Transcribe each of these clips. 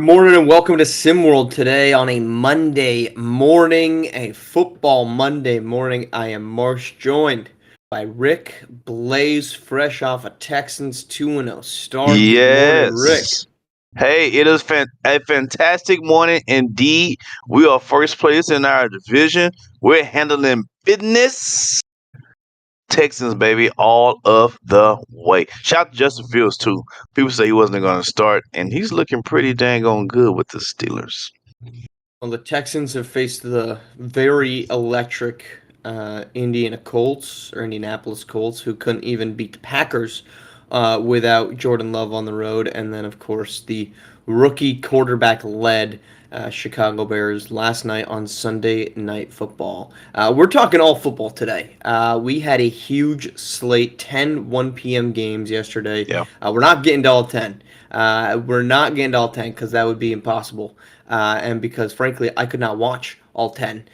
Good morning and welcome to SimWorld today on a Monday morning, a football Monday morning. I am Marsh, joined by Rick Blaze, fresh off a Texans 2-0 start. Good morning, Rick. Yes. Hey, it is a fantastic morning indeed. We are first place in our division. We're handling business. Texans, baby, all of the way. Shout out to Justin Fields, too. People say he wasn't going to start, and he's looking pretty dang on good with the Steelers. Well, the Texans have faced the very electric Indianapolis Colts, who couldn't even beat the Packers without Jordan Love on the road, and then of course the rookie quarterback-led Chicago Bears last night on Sunday Night Football. We're talking all football today. We had a huge slate, 10 1 p.m. games yesterday. Yeah. We're not getting to all 10. We're not getting to all 10 because that would be impossible. And because, frankly, I could not watch all 10.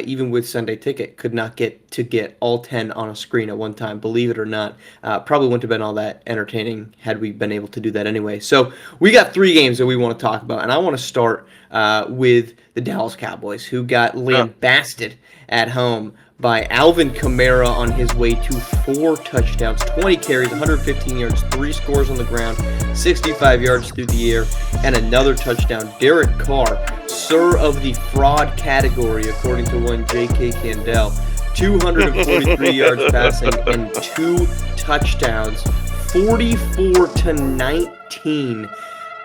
Even with Sunday Ticket, could not get all 10 on a screen at one time, believe it or not. Probably wouldn't have been all that entertaining had we been able to do that anyway. So we got three games that we want to talk about, and I want to start with the Dallas Cowboys, who got lambasted at home by Alvin Kamara on his way to 4 touchdowns, 20 carries, 115 yards, 3 scores on the ground, 65 yards through the air, and another touchdown. Derek Carr, Sir of the Fraud category, according to one J.K. Candell, 243 yards passing and 2 touchdowns, 44-19.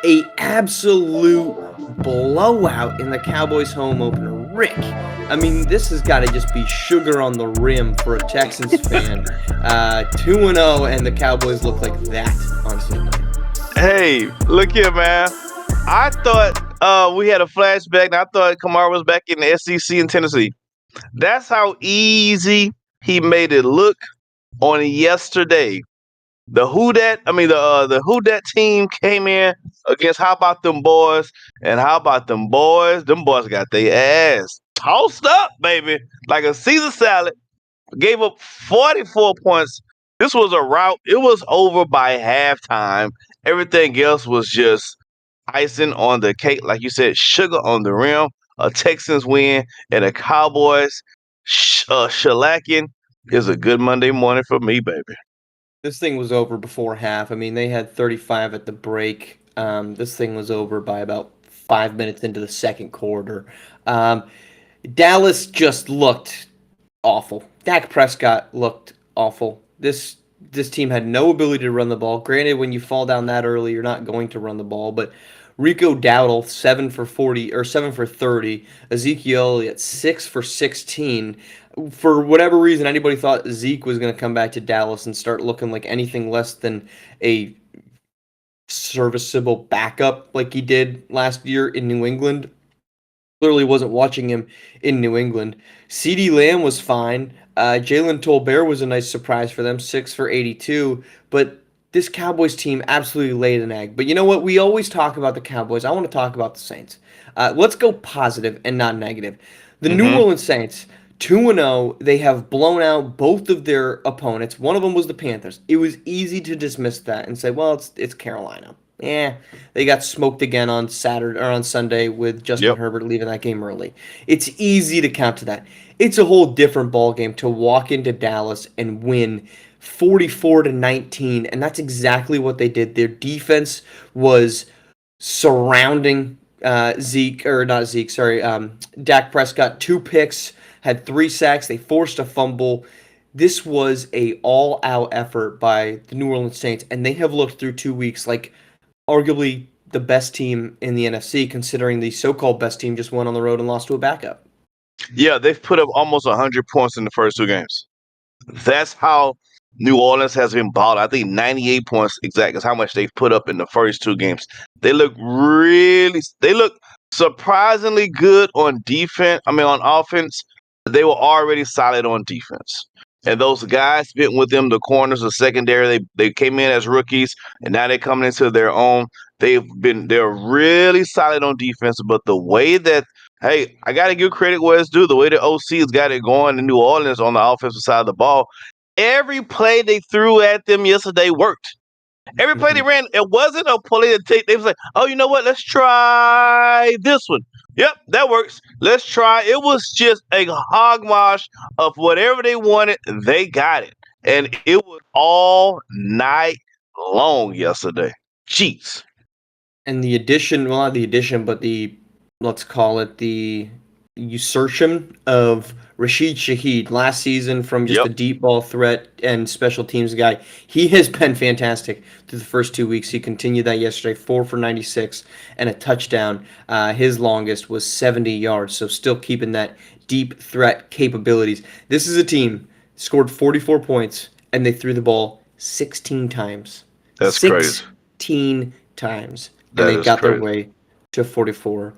A absolute blowout in the Cowboys home opener. Rick, I mean, this has got to just be sugar on the rim for a Texans fan. 2-0, and the Cowboys look like that on Sunday. Hey, look here, man. I thought we had a flashback, and I thought Kamara was back in the SEC in Tennessee. That's how easy he made it look on yesterday. The Who Dat team came in against How About Them Boys, and How About Them Boys? Them boys got their ass tossed up, baby, like a Caesar salad. Gave up 44 points. This was a rout. It was over by halftime. Everything else was just icing on the cake, like you said, sugar on the rim. A Texans win and a Cowboys shellacking is a good Monday morning for me, baby. This thing was over before half. I mean, they had 35 at the break. This thing was over by about 5 minutes into the second quarter. Dallas just looked awful. Dak Prescott looked awful. This team had no ability to run the ball. Granted, when you fall down that early, you're not going to run the ball. But Rico Dowdle 7 for 40 or 7 for 30. Ezekiel Elliott 6 for 16. For whatever reason, anybody thought Zeke was going to come back to Dallas and start looking like anything less than a serviceable backup like he did last year in New England. Clearly wasn't watching him in New England. CeeDee Lamb was fine. Jalen Tolbert was a nice surprise for them, 6 for 82. But this Cowboys team absolutely laid an egg. But you know what? We always talk about the Cowboys. I want to talk about the Saints. Let's go positive and not negative. The New Orleans Saints, 2-0. They have blown out both of their opponents. One of them was the Panthers. It was easy to dismiss that and say, well, it's Carolina. Yeah, they got smoked again on Saturday or on Sunday with Justin Herbert leaving that game early. It's easy to count to that. It's a whole different ball game to walk into Dallas and win 44-19, and that's exactly what they did. Their defense was surrounding Dak Prescott, 2 picks, had 3 sacks. They forced a fumble. This was a all-out effort by the New Orleans Saints, and they have looked through 2 weeks like arguably the best team in the NFC, considering the so-called best team just went on the road and lost to a backup. Yeah, they've put up almost 100 points in the first 2 games. That's how New Orleans has been balled. I think 98 points exact is how much they've put up in the first 2 games. They look surprisingly good on defense. I mean, on offense, they were already solid on defense. And those guys been with them, the corners, the secondary, they came in as rookies, and now they're coming into their own. They're really solid on defense, but the way that, hey, I got to give credit where it's due. The way the OC has got it going in New Orleans on the offensive side of the ball, every play they threw at them yesterday worked. Every play they Mhm. ran, it wasn't a play to take. They was like, oh, you know what? Let's try this one. Yep, that works. Let's try. It was just a hogwash of whatever they wanted. They got it, and it was all night long yesterday. Jeez. And the addition, well, not the addition, but the, let's call it the usurpation of Rashid Shaheed last season from just Yep, a deep ball threat and special teams guy. He has been fantastic through the first 2 weeks. He continued that yesterday, 4 for 96 and a touchdown. His longest was 70 yards, so still keeping that deep threat capabilities. This is a team scored 44 points and they threw the ball 16 times. that's crazy. 16 times and That they is got their crazy. way to 44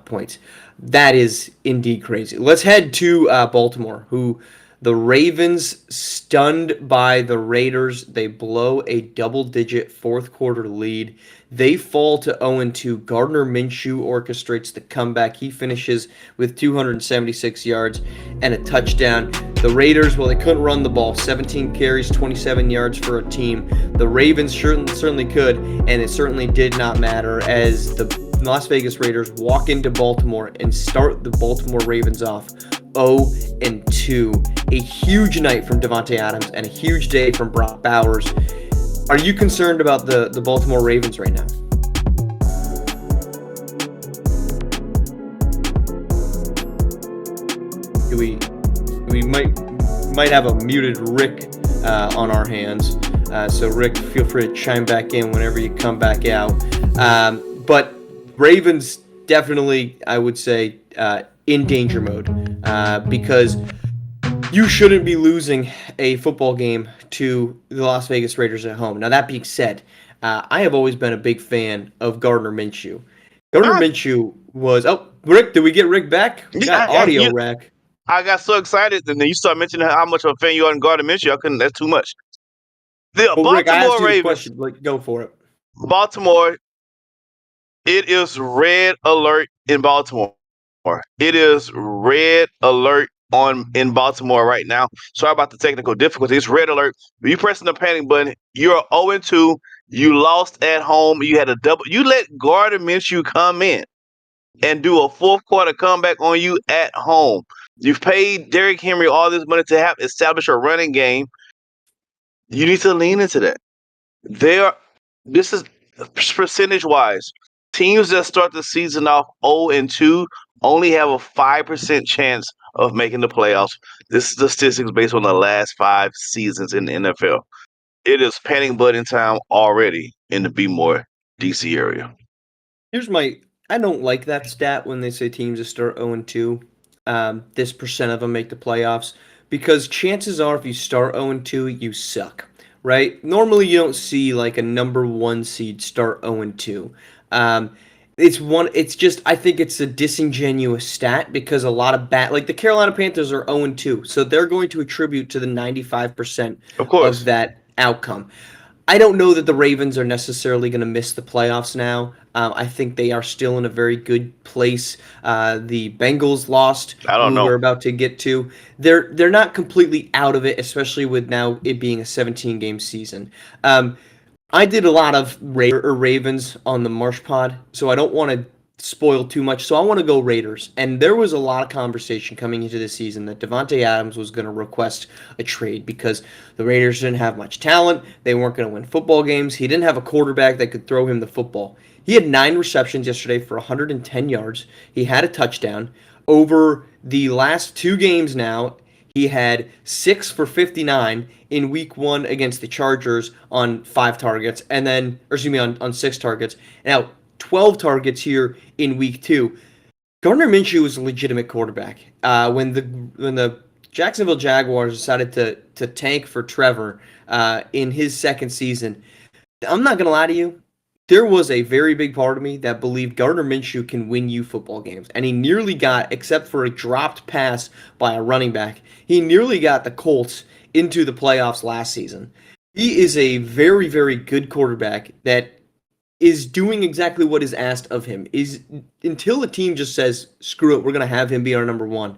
points. That is indeed crazy. Let's head to Baltimore, who the Ravens stunned by the Raiders. They blow a double-digit fourth-quarter lead. They fall to 0-2. Gardner Minshew orchestrates the comeback. He finishes with 276 yards and a touchdown. The Raiders, well, they couldn't run the ball. 17 carries, 27 yards for a team. The Ravens certainly could, and it certainly did not matter as the Las Vegas Raiders walk into Baltimore and start the Baltimore Ravens off 0-2. A huge night from Davante Adams and a huge day from Brock Bowers. Are you concerned about the Baltimore Ravens right now? We might have a muted Rick on our hands. So Rick, feel free to chime back in whenever you come back out. But Ravens definitely, I would say, in danger mode because you shouldn't be losing a football game to the Las Vegas Raiders at home. Now, that being said, I have always been a big fan of Gardner Minshew. Gardner Ah, Minshew was. Oh, Rick, did we get Rick back? We yeah, got audio rack. I got so excited, and then you start mentioning how much of a fan you are in Gardner Minshew. I couldn't. That's too much. The Well, Rick, I asked Baltimore you the Ravens, question. Like, go for it. Baltimore. It is red alert in Baltimore. It is red alert on in Baltimore right now. Sorry about the technical difficulty. It's red alert. You pressing the panic button. You're 0-2. You lost at home. You had a double. You let Gardner Minshew come in and do a fourth quarter comeback on you at home. You've paid Derrick Henry all this money to have establish a running game. You need to lean into that. There, this is percentage wise. Teams that start the season off 0-2 only have a 5% chance of making the playoffs. This is statistics based on the last 5 seasons in the NFL. It is panic button time already in the More DC area. Here's my. I don't like that stat when they say teams that start 0-2. This percent of them make the playoffs because chances are if you start 0-2, you suck, right? Normally you don't see like a number one seed start 0-2. Um, it's just I think it's a disingenuous stat because a lot of like the Carolina Panthers are 0-2, so they're going to attribute to the 95% Of of course. that outcome. I don't know that the Ravens are necessarily going to miss the playoffs now. I think they are still in a very good place. The Bengals lost, I don't who know. we're about to get to. They're not completely out of it, especially with now it being a 17-game season. I did a lot of Ravens on the Marsh pod, so I don't want to spoil too much. So I want to go Raiders. And there was a lot of conversation coming into the season that Davante Adams was going to request a trade because the Raiders didn't have much talent. They weren't going to win football games. He didn't have a quarterback that could throw him the football. He had 9 receptions yesterday for 110 yards. He had a touchdown. Over the last 2 games now, he had 6 for 59 in week 1 against the Chargers on 5 targets, and then, or excuse me, on 6 targets. Now, 12 targets here in week 2. Gardner Minshew is a legitimate quarterback. When the Jacksonville Jaguars decided to tank for Trevor in his second season, I'm not gonna lie to you. There was a very big part of me that believed Gardner Minshew can win you football games, and he nearly got, except for a dropped pass by a running back, he nearly got the Colts into the playoffs last season. He is a very, very good quarterback that is doing exactly what is asked of him. Is until a team just says, "Screw it, we're gonna have him be our number one."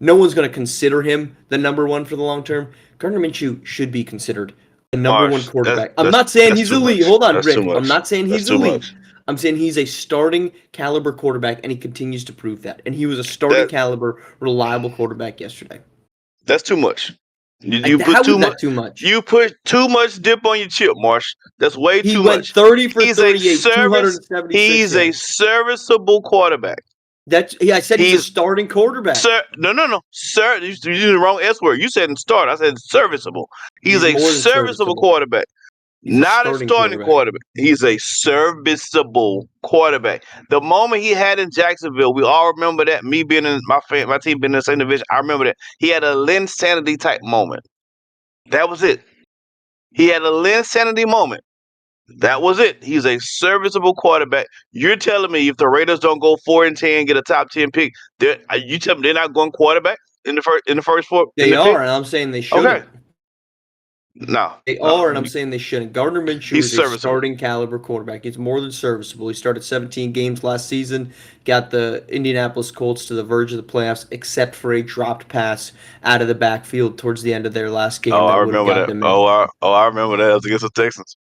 No one's gonna consider him the number one for the long term. Gardner Minshew should be considered The number one Marsh, quarterback. I'm not saying he's too elite. much. Hold on, That's too Rick. I'm much. not saying That's he's too elite. much. I'm saying he's a starting caliber quarterback, and he continues to prove that. And he was a starting That caliber, reliable quarterback yesterday. that's too much. You put How too is much. that too much? You put too much dip on your chip, Marsh. That's way He too went much. 30 for He's a 38, service. 276 He's a yards. serviceable quarterback. I said he's a He's starting quarterback. no. Sir, you used the wrong S word. You said start. I said serviceable. He's He's a more than serviceable serviceable. quarterback. He's a Not a starting starting quarterback. quarterback. He's a serviceable quarterback. The moment he had in Jacksonville, we all remember that. Me being in my team being in the same division, I remember that. He had a Lynn Sanity type moment. That was it. He had a Lynn Sanity moment. That was it. He's a serviceable quarterback. You're telling me if the Raiders don't go 4-10, get a top 10 pick, you tell me they're not going quarterback in the first four in They the pick? are, and I'm saying they Okay. shouldn't. No, They no. are, and I'm saying they shouldn't. Gardner Minshew He's is a serviceable. starting caliber quarterback. He's more than serviceable. He started 17 games last season, got the Indianapolis Colts to the verge of the playoffs, except for a dropped pass out of the backfield towards the end of their last game Oh, that I would have remember got that. them in. I remember that. It was against the Texans.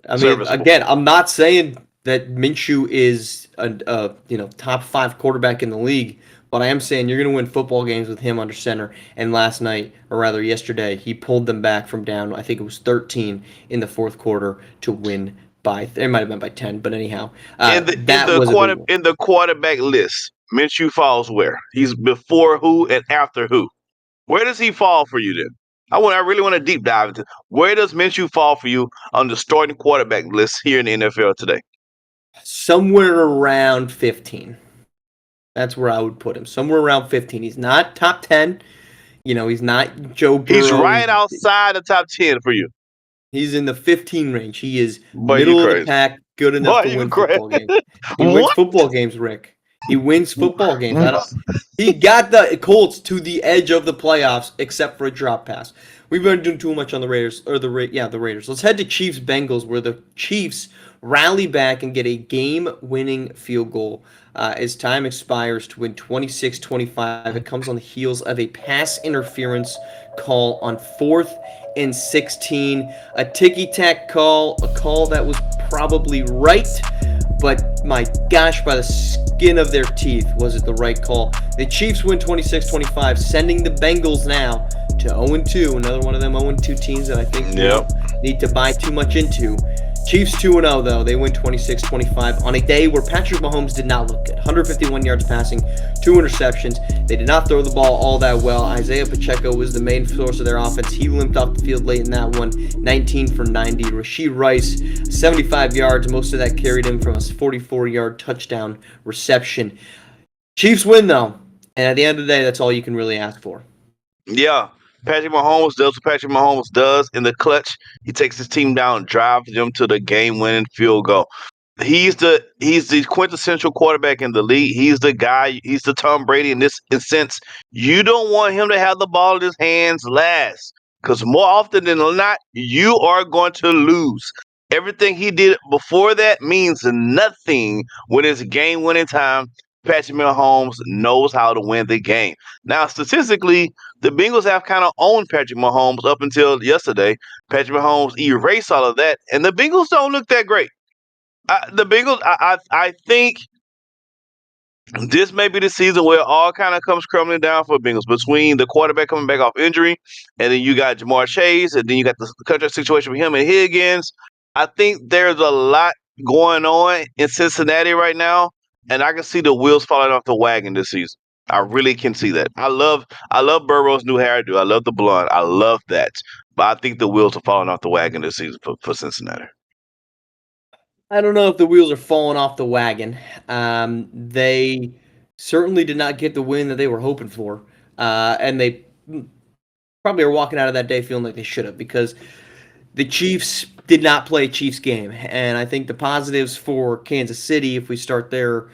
I mean, Serviceable. again, I'm not saying that Minshew is a top 5 quarterback in the league, but I am saying you're going to win football games with him under center. And last night, or rather yesterday, he pulled them back from down. I think it was 13 in the fourth quarter to win by. It might have been by 10, but anyhow, that was a big one. In the quarterback list, Minshew falls where? He's before who and after who? Where does he fall for you then? I really want to deep dive into where does Minshew fall for you on the starting quarterback list here in the NFL today? Somewhere around 15. That's where I would put him. Somewhere around 15. He's not top 10. He's not Joe He's Burrow. right outside the top 10 for you. He's in the 15 range. He is Boy, you middle of the crazy. pack, good enough Boy, to you win crazy. football games. He wins What? football games, Rick. He wins football games. He got the Colts to the edge of the playoffs, except for a drop pass. We've been doing too much on the Raiders, or the Raiders. Let's head to Chiefs Bengals, where the Chiefs rally back and get a game-winning field goal as time expires to win 26-25. It comes on the heels of a pass interference call on 4th and 16. A ticky-tack call, a call that was probably right, but my gosh, by the skin of their teeth, was it the right call? The Chiefs win 26-25, sending the Bengals now to 0-2. Another one of them 0-2 teams that I think we don't need to buy too much into. Chiefs 2-0, though. They win 26-25 on a day where Patrick Mahomes did not look good. 151 yards passing, 2 interceptions. They did not throw the ball all that well. Isaiah Pacheco was the main source of their offense. He limped off the field late in that one, 19 for 90. Rashee Rice, 75 yards. Most of that carried him from a 44-yard touchdown reception. Chiefs win, though. And at the end of the day, that's all you can really ask for. Yeah. Patrick Mahomes does what Patrick Mahomes does in the clutch. He takes his team down, drives them to the game-winning field goal. He's the quintessential quarterback in the league. He's the guy. He's the Tom Brady in this sense. You don't want him to have the ball in his hands last, because more often than not, you are going to lose. Everything he did before that means nothing when it's game-winning time. Patrick Mahomes knows how to win the game. Now, statistically, the Bengals have kind of owned Patrick Mahomes up until yesterday. Patrick Mahomes erased all of that, and the Bengals don't look that great. The Bengals, I think this may be the season where it all kind of comes crumbling down for Bengals between the quarterback coming back off injury, and then you got Jamar Chase, and then you got the contract situation with him and Higgins. I think there's a lot going on in Cincinnati right now, and I can see the wheels falling off the wagon this season. I really can see that. I love Burrow's new hairdo. I love the blonde. I love that. But I think the wheels are falling off the wagon this season for Cincinnati. I don't know if the wheels are falling off the wagon. They certainly did not get the win that they were hoping for. And they probably are walking out of that day feeling like they should have, because the Chiefs did not play a Chiefs game. And I think the positives for Kansas City, if we start there,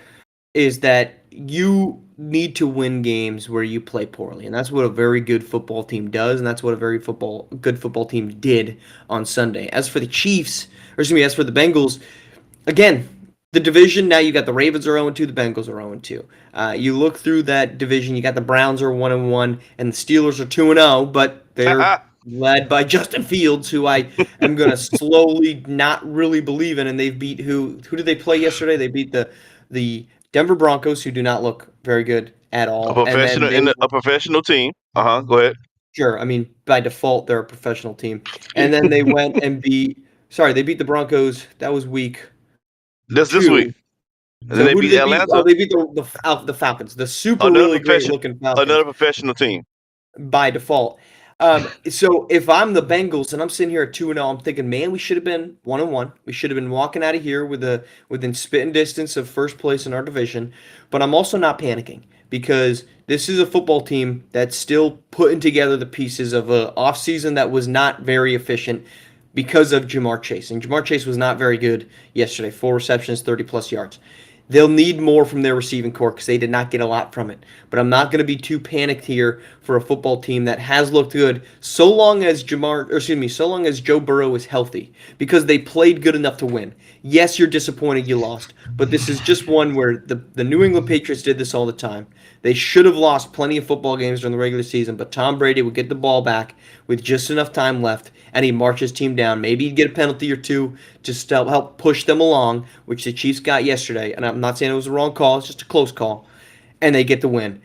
is that you need to win games where you play poorly. And that's what a very good football team does, and that's what a very good football team did on Sunday. As for the Chiefs, as for the Bengals, again, the division, now you got the Ravens are 0-2, the Bengals are 0-2. You look through that division, you got the Browns are 1-1, and the Steelers are 2-0, but they're led by Justin Fields, who I am going to slowly not really believe in. And they've beat who did they play yesterday? They beat the Denver Broncos, who do not look very good at A all. And then professional they in a professional team. Go ahead. sure, I mean by default they're a professional team. And then they went and they beat the Broncos. That was week That's this week. 2. And then So they who did beat they beat? Oh, Atlanta, they beat the Falcons, the super another really great profession, looking Falcons another professional team. by default. So if I'm the Bengals and I'm sitting here at 2-0, I'm thinking, man, we should have been 1-1. We should have been walking out of here within spitting distance of first place in our division. But I'm also not panicking because this is a football team that's still putting together the pieces of a offseason that was not very efficient because of Jamar Chase. And Jamar Chase was not very good yesterday. 4 receptions, 30 plus yards. They'll need more from their receiving core because they did not get a lot from it. But I'm not going to be too panicked here for a football team that has looked good so long as so long as Joe Burrow is healthy because they played good enough to win. Yes, you're disappointed you lost, but this is just one where the New England Patriots did this all the time. They should have lost plenty of football games during the regular season, but Tom Brady would get the ball back with just enough time left, and he'd march his team down. Maybe he'd get a penalty or two just to help push them along, which the Chiefs got yesterday. And I'm not saying it was a wrong call, it's just a close call, and they get the win.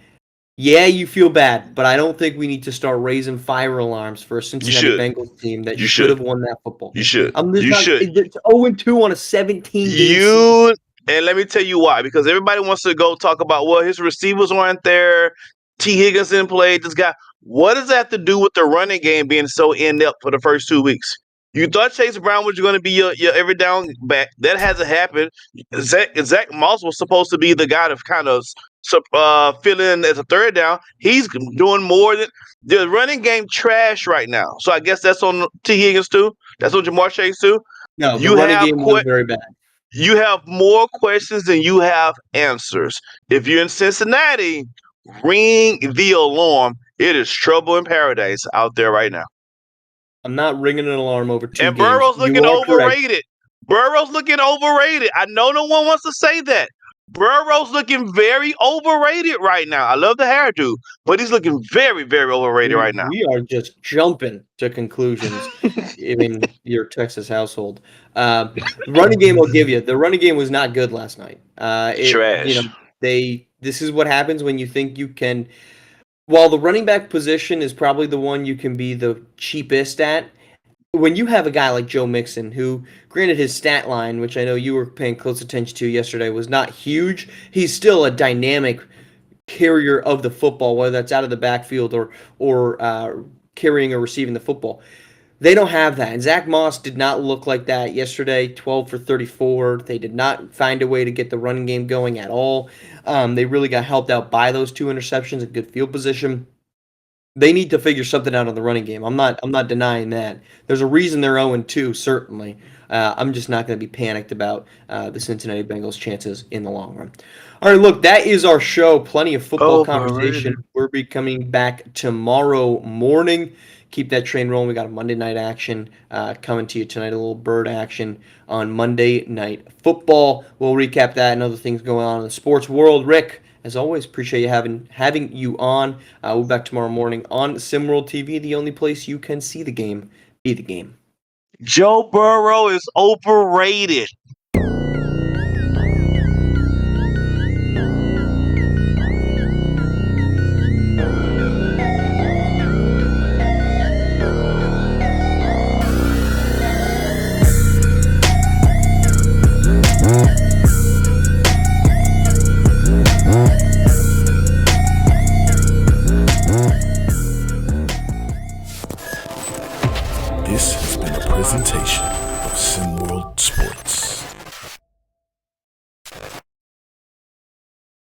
Yeah, you feel bad, but I don't think we need to start raising fire alarms for a You Cincinnati should. Bengals team that You should should. have won that football You game. should. I'm just You not. should. It's 0-2 on a 17-game season. You and let me tell you why. Because everybody wants to go talk about his receivers aren't there. T. Higgins didn't play. This guy. What does that have to do with the running game being so inept for the first 2 weeks? You thought Chase Brown was going to be your every down back. That hasn't happened. Zach Moss was supposed to be the guy to kind of fill in as a third down. He's doing more than the running game trash right now. So I guess that's on T. Higgins too. That's on Jamar Chase too. No, the You running have game was very bad. you have more questions than you have answers. If you're in Cincinnati, ring the alarm. It is trouble in paradise out there right now. I'm not ringing an alarm over 2 And games. Burrow's looking You are correct. overrated. Burrow's looking overrated. I know no one wants to say that. Burrow's looking very overrated right now. I love the hairdo, but he's looking very, very overrated right now. We are just jumping to conclusions in your Texas household. The running game will give you. The running game was not good last night. Trash. This is what happens when you think you can. While the running back position is probably the one you can be the cheapest at, when you have a guy like Joe Mixon, who, granted, his stat line, which I know you were paying close attention to yesterday, was not huge, he's still a dynamic carrier of the football, whether that's out of the backfield or carrying or receiving the football. They don't have that. And Zach Moss did not look like that yesterday, 12 for 34. They did not find a way to get the running game going at all. They really got helped out by those 2 interceptions, a good field position. They need to figure something out on the running game. I'm not denying that. There's a reason they're 0-2, certainly. I'm just not going to be panicked about the Cincinnati Bengals' chances in the long run. All right, look, that is our show. Plenty of football conversation. We'll be coming back tomorrow morning. Keep that train rolling. We got a Monday night action coming to you tonight, a little bird action on Monday Night Football. We'll recap that and other things going on in the sports world. Rick, as always, appreciate you having you on. We'll be back tomorrow morning on SimWorld TV, the only place you can see the game, be the game. Joe Burrow is overrated.